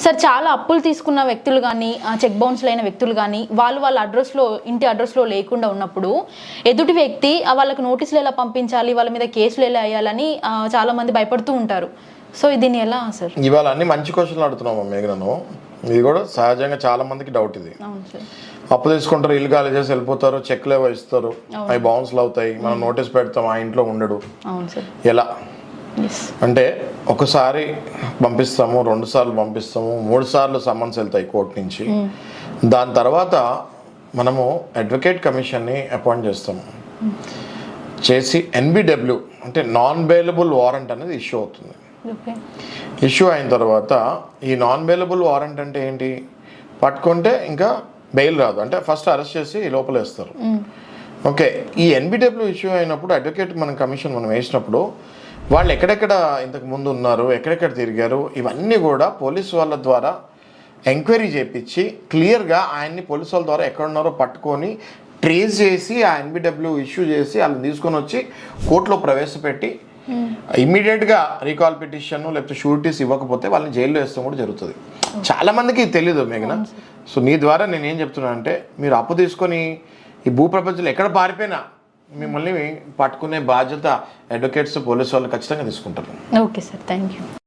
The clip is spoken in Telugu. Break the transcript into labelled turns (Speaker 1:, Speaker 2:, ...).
Speaker 1: సార్ చాలా అప్పులు తీసుకున్న వ్యక్తులు కానీ చెక్ బౌన్స్ అయిన వ్యక్తులు కానీ వాళ్ళ అడ్రస్లో ఇంటి అడ్రస్లో లేకుండా ఉన్నప్పుడు ఎదుటి వ్యక్తి వాళ్ళకి నోటీసులు ఎలా పంపించాలి, వాళ్ళ మీద కేసులు ఎలా వేయాలని చాలామంది భయపడుతూ ఉంటారు. సో దీన్ని ఎలా సార్?
Speaker 2: ఇవాళ అన్ని మంచి క్వశ్చన్లు అడుగుతున్నాము మేఘనను. ఇది కూడా సహజంగా చాలా మందికి డౌట్. ఇది అప్పు తీసుకుంటారు, ఇల్లు ఖాళీ చేసి వెళ్ళిపోతారు, చెక్లు ఏవో ఇస్తారు, అవి బౌన్స్లు అవుతాయి, మనం నోటీస్ పెడతాం, ఆ ఇంట్లో ఉండడు. ఎలా అంటే ఒకసారి పంపిస్తాము, 2 సార్లు పంపిస్తాము, 3 సార్లు సమ్మన్స్ వెళ్తాయి కోర్టు నుంచి. దాని తర్వాత మనము అడ్వకేట్ కమిషన్ని అపాయింట్ చేస్తాము. చేసి NBW అంటే నాన్ బెయిలబుల్ వారెంట్ అనేది ఇష్యూ అవుతుంది. ఇష్యూ అయిన తర్వాత ఈ నాన్ బెయిలబుల్ వారెంట్ అంటే ఏంటి, పట్టుకుంటే ఇంకా బెయిల్ రాదు, అంటే ఫస్ట్ అరెస్ట్ చేసి లోపల వేస్తారు. ఓకే, ఈ NBW ఇష్యూ అయినప్పుడు అడ్వకేట్ కమిషన్ మనం వేసినప్పుడు వాళ్ళు ఎక్కడెక్కడ ఇంతకు ముందు ఉన్నారు, ఎక్కడెక్కడ తిరిగారు, ఇవన్నీ కూడా పోలీసు వాళ్ళ ద్వారా ఎంక్వైరీ చేయించి క్లియర్గా ఆయన్ని పోలీసు వాళ్ళ ద్వారా ఎక్కడున్నారో పట్టుకొని ట్రేస్ చేసి ఆ NBW ఇష్యూ చేసి వాళ్ళని తీసుకొని వచ్చి కోర్టులో ప్రవేశపెట్టి ఇమ్మీడియట్గా రీకాల్ పిటిషన్ లేకపోతే షూరిటీస్ ఇవ్వకపోతే వాళ్ళని జైల్లో వేస్తాం కూడా జరుగుతుంది. చాలామందికి తెలియదు మేఘన. సో నీ ద్వారా నేను ఏం చెప్తున్నా అంటే, మీరు అప్పు తీసుకొని ఈ భూప్రపంచంలో ఎక్కడ పారిపోయినా మిమ్మల్ని పట్టుకునే బాధ్యత అడ్వకేట్స్, పోలీసు వాళ్ళు ఖచ్చితంగా తీసుకుంటారు.
Speaker 1: Okay sir, thank you.